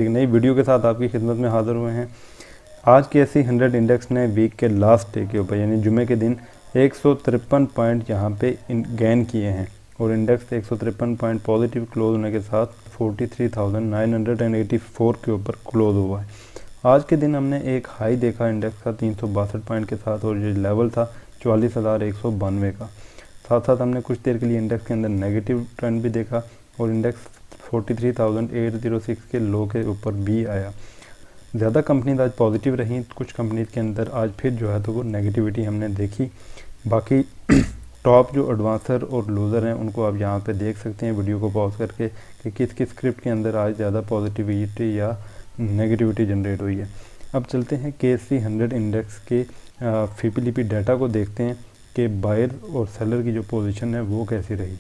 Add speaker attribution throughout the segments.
Speaker 1: एक नई वीडियो के साथ आपकी खिदमत में हाज़िर हुए हैं। आज के एस 100 इंडेक्स ने वीक के लास्ट डे के ऊपर यानी जुमे के दिन 153 पॉइंट यहाँ पे गेन किए हैं और इंडेक्स 153 पॉइंट पॉजिटिव क्लोज होने के साथ 43,984 के ऊपर क्लोज हुआ है। आज के दिन हमने एक हाई देखा इंडेक्स का 362 पॉइंट के साथ और जो लेवल था 44,192 का। साथ साथ हमने कुछ देर के लिए इंडेक्स के अंदर नेगेटिव ट्रेंड भी देखा और इंडेक्स 43,806 के लो के ऊपर भी आया। ज़्यादा कंपनीज आज पॉजिटिव रहीं, कुछ कंपनीज के अंदर आज फिर जो है तो वो नेगेटिविटी हमने देखी। बाकी टॉप जो एडवांसर और लूज़र हैं उनको आप यहाँ पे देख सकते हैं वीडियो को पॉज करके कि किस किस स्क्रिप्ट के अंदर आज ज़्यादा पॉजिटिविटी या नेगेटिविटी जनरेट हुई है। अब चलते हैं KSE 100 इंडेक्स के फीपीलीपी डाटा को देखते हैं कि बायर और सेलर की जो पोजीशन है वो कैसी रही।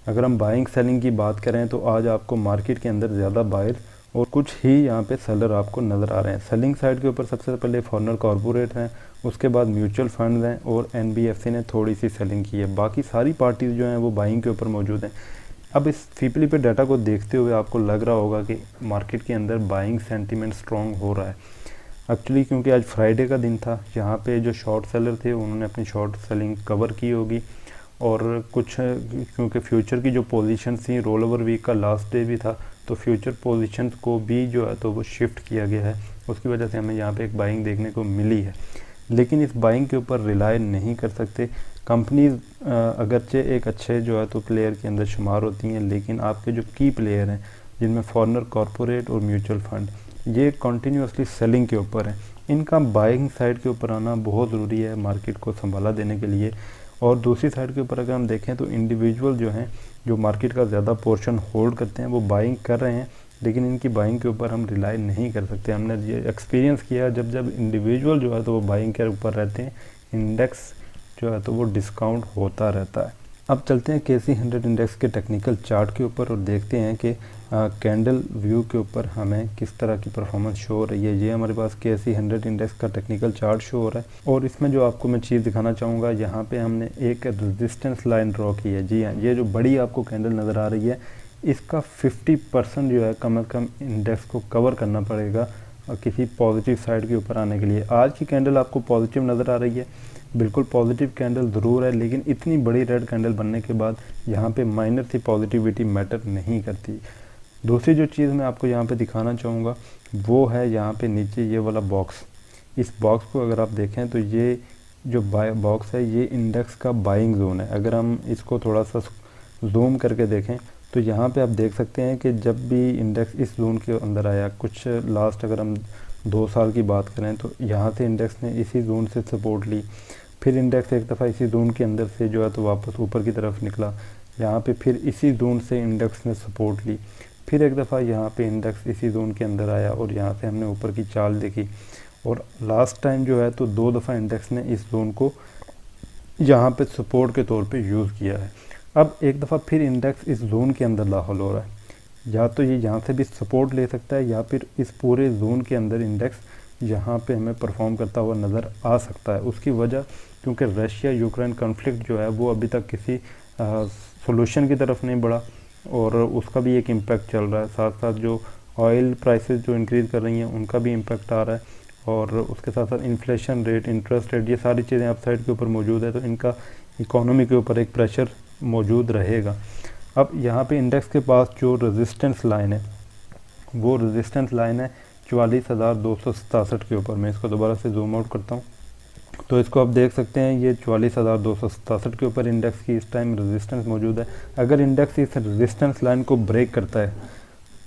Speaker 1: अगर हम बाइंग सेलिंग की बात करें तो आज आपको मार्केट के अंदर ज़्यादा बायर और कुछ ही यहाँ पे सेलर आपको नज़र आ रहे हैं। सेलिंग साइड के ऊपर सबसे पहले फॉरेनर कॉरपोरेट हैं, उसके बाद म्यूचुअल फंड हैं और NBFC ने थोड़ी सी सेलिंग की है। बाकी सारी पार्टीज जो हैं वो बाइंग के ऊपर मौजूद हैं। अब इस फीपीलीपी डाटा को देखते हुए आपको लग रहा होगा कि मार्केट के अंदर बाइंग सेंटीमेंट स्ट्रॉन्ग हो रहा है। एक्चुअली क्योंकि आज फ्राइडे का दिन था, यहाँ पे जो शॉर्ट सेलर थे उन्होंने अपनी शॉर्ट सेलिंग कवर की होगी और कुछ क्योंकि फ्यूचर की जो पोजीशन थी, रोल ओवर वीक का लास्ट डे भी था, तो फ्यूचर पोजीशन को भी जो है तो वो शिफ्ट किया गया है। उसकी वजह से हमें यहाँ पे एक बाइंग देखने को मिली है। लेकिन इस बाइंग के ऊपर रिलाय नहीं कर सकते। कंपनीज अगरचे एक अच्छे जो है तो प्लेयर के अंदर शुमार होती हैं, लेकिन आपके जो की प्लेयर हैं जिनमें फॉरेनर कॉरपोरेट और म्यूचुअल फंड ये कंटिन्यूसली सेलिंग के ऊपर हैं, इनका बाइंग साइड के ऊपर आना बहुत ज़रूरी है मार्केट को संभाला देने के लिए। और दूसरी साइड के ऊपर अगर हम देखें तो इंडिविजुअल जो हैं जो मार्केट का ज़्यादा पोर्शन होल्ड करते हैं वो बाइंग कर रहे हैं, लेकिन इनकी बाइंग के ऊपर हम रिलाई नहीं कर सकते। हमने ये एक्सपीरियंस किया, जब जब इंडिविजुअल जो है तो वो बाइंग के ऊपर रहते हैं, इंडेक्स जो है तो वो डिस्काउंट होता रहता है। अब चलते हैं KSE 100 इंडेक्स के टेक्निकल चार्ट के ऊपर और देखते हैं कि कैंडल व्यू के ऊपर हमें किस तरह की परफॉर्मेंस शो हो रही है। ये हमारे पास KSE 100 इंडेक्स का टेक्निकल चार्ट शो हो रहा है और इसमें जो आपको मैं चीज़ दिखाना चाहूँगा, यहाँ पे हमने एक रेजिस्टेंस लाइन ड्रॉ की है। जी हाँ, ये जो बड़ी आपको कैंडल नज़र आ रही है इसका 50% जो है कम से कम इंडेक्स को कवर करना पड़ेगा किसी पॉजिटिव साइड के ऊपर आने के लिए। आज की कैंडल आपको पॉजिटिव नज़र आ रही है, बिल्कुल पॉजिटिव कैंडल ज़रूर है, लेकिन इतनी बड़ी रेड कैंडल बनने के बाद यहाँ पे माइनर सी पॉजिटिविटी मैटर नहीं करती। दूसरी जो चीज़ मैं आपको यहाँ पे दिखाना चाहूँगा वो है यहाँ पे नीचे ये वाला बॉक्स। इस बॉक्स को अगर आप देखें तो ये जो बॉक्स है ये इंडेक्स का बाइंग जोन है। अगर हम इसको थोड़ा सा जूम करके देखें तो यहाँ पे आप देख सकते हैं कि जब भी इंडेक्स इस जोन के अंदर आया, कुछ लास्ट अगर हम 2 साल की बात करें तो यहाँ से इंडेक्स ने इसी जोन से सपोर्ट ली, फिर इंडेक्स एक दफ़ा इसी जोन के अंदर से जो है तो वापस ऊपर की तरफ निकला, यहाँ पे फिर इसी जोन से इंडेक्स ने सपोर्ट ली, फिर एक दफ़ा यहाँ पे इंडेक्स इसी जोन के अंदर आया और यहाँ से हमने ऊपर की चाल देखी और लास्ट टाइम जो है तो 2 दफ़ा इंडेक्स ने इस जोन को यहाँ पे सपोर्ट के तौर पे यूज़ किया है। अब एक दफ़ा फिर इंडेक्स इस जोन के अंदर दाखिल हो रहा है, या तो ये यहाँ से भी सपोर्ट ले सकता है या फिर इस पूरे जोन के अंदर इंडेक्स यहाँ पे हमें परफॉर्म करता हुआ नज़र आ सकता है। उसकी वजह क्योंकि रशिया यूक्रेन कॉन्फ्लिक्ट जो है वो अभी तक किसी सोल्यूशन की तरफ नहीं बढ़ा और उसका भी एक इम्पैक्ट चल रहा है। साथ साथ जो ऑयल प्राइसेस जो इंक्रीज़ कर रही हैं उनका भी इम्पैक्ट आ रहा है और उसके साथ साथ इन्फ्लेशन रेट, इंटरेस्ट रेट, ये सारी चीज़ें अपसाइड के ऊपर मौजूद है, तो इनका इकोनॉमी के ऊपर एक प्रेशर मौजूद रहेगा। अब यहाँ पे इंडेक्स के पास जो रेजिस्टेंस लाइन है वो रेजिस्टेंस लाइन है 44,267 के ऊपर। मैं इसको दोबारा से जूम आउट करता हूँ तो इसको आप देख सकते हैं, ये 44,267 के ऊपर इंडेक्स की इस टाइम रेजिस्टेंस मौजूद है। अगर इंडेक्स इस रेजिस्टेंस लाइन को ब्रेक करता है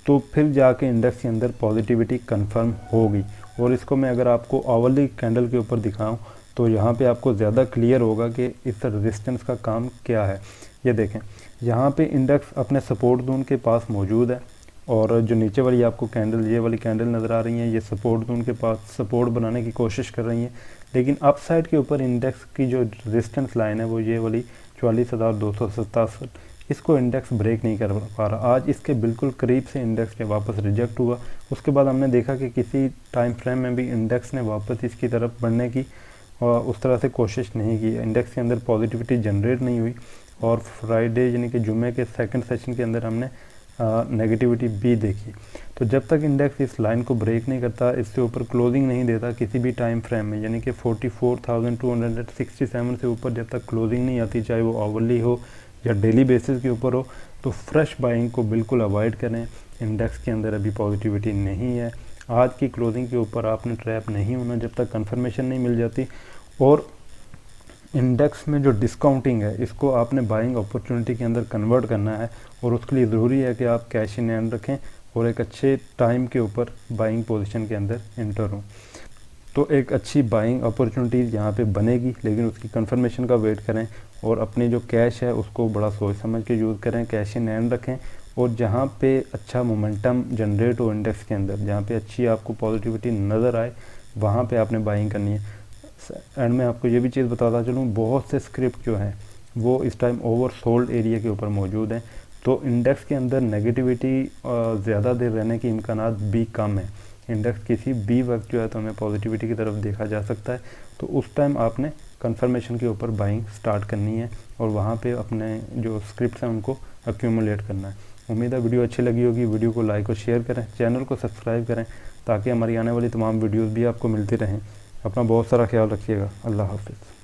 Speaker 1: तो फिर जाके इंडेक्स के अंदर पॉजिटिविटी कंफर्म होगी। और इसको मैं अगर आपको आवरली कैंडल के ऊपर दिखाऊं तो यहाँ पे आपको ज़्यादा क्लियर होगा कि इस रेजिस्टेंस का काम क्या है। ये देखें, यहाँ पे इंडेक्स अपने सपोर्ट जोन के पास मौजूद है और जो नीचे वाली आपको कैंडल, ये वाली कैंडल नज़र आ रही हैं, ये सपोर्ट जोन के पास सपोर्ट बनाने की कोशिश कर रही हैं, लेकिन अप साइड के ऊपर इंडेक्स की जो रेजिस्टेंस लाइन है वो ये वाली 44,267, इसको इंडेक्स ब्रेक नहीं कर पा रहा। आज इसके बिल्कुल करीब से इंडेक्स ने वापस रिजेक्ट हुआ। उसके बाद हमने देखा कि किसी टाइम फ्रेम में भी इंडेक्स ने वापस इसकी तरफ बढ़ने की और उस तरह से कोशिश नहीं की, इंडेक्स के अंदर पॉजिटिविटी जनरेट नहीं हुई। और फ्राइडे यानी कि जुमे के सेकंड सेशन के अंदर हमने नेगेटिविटी भी देखी। तो जब तक इंडेक्स इस लाइन को ब्रेक नहीं करता, इससे ऊपर क्लोजिंग नहीं देता किसी भी टाइम फ्रेम में, यानी कि 44,267 से ऊपर जब तक क्लोजिंग नहीं आती, चाहे वो आवरली हो या डेली बेसिस के ऊपर हो, तो फ्रेश बाइंग को बिल्कुल अवॉइड करें। इंडेक्स के अंदर अभी पॉजिटिविटी नहीं है। आज की क्लोजिंग के ऊपर आपने ट्रैप नहीं होना जब तक कंफर्मेशन नहीं मिल जाती। और इंडेक्स में जो डिस्काउंटिंग है, इसको आपने बाइंग अपॉर्चुनिटी के अंदर कन्वर्ट करना है, और उसके लिए ज़रूरी है कि आप कैश इन हैंड रखें और एक अच्छे टाइम के ऊपर बाइंग पोजीशन के अंदर एंटर हों। तो एक अच्छी बाइंग अपॉर्चुनिटी यहाँ पे बनेगी, लेकिन उसकी कंफर्मेशन का वेट करें और अपनी जो कैश है उसको बड़ा सोच समझ के यूज़ करें, कैश इन हैंड रखें। और जहाँ पे अच्छा मोमेंटम जनरेट हो इंडेक्स के अंदर, जहाँ पे अच्छी आपको पॉजिटिविटी नज़र आए, वहाँ पे आपने बाइंग करनी है। एंड मैं आपको ये भी चीज़ बताता चलूँ, बहुत से स्क्रिप्ट जो हैं वो इस टाइम ओवर सोल्ड एरिया के ऊपर मौजूद हैं। तो इंडेक्स के अंदर नेगेटिविटी ज़्यादा देर रहने की इम्कानात भी कम है। इंडेक्स किसी भी वक्त जो है तो हमें पॉजिटिविटी की तरफ देखा जा सकता है। तो उस टाइम आपने कंफर्मेशन के ऊपर बाइंग स्टार्ट करनी है और वहाँ पे अपने जो स्क्रिप्ट्स हैं उनको एक्यूमुलेट करना है। उम्मीद है वीडियो अच्छी लगी होगी। वीडियो को लाइक और शेयर करें, चैनल को सब्सक्राइब करें, ताकि हमारी आने वाली तमाम वीडियोज़ भी आपको मिलती रहें। अपना बहुत सारा ख्याल रखिएगा। अल्लाह हाफिज़।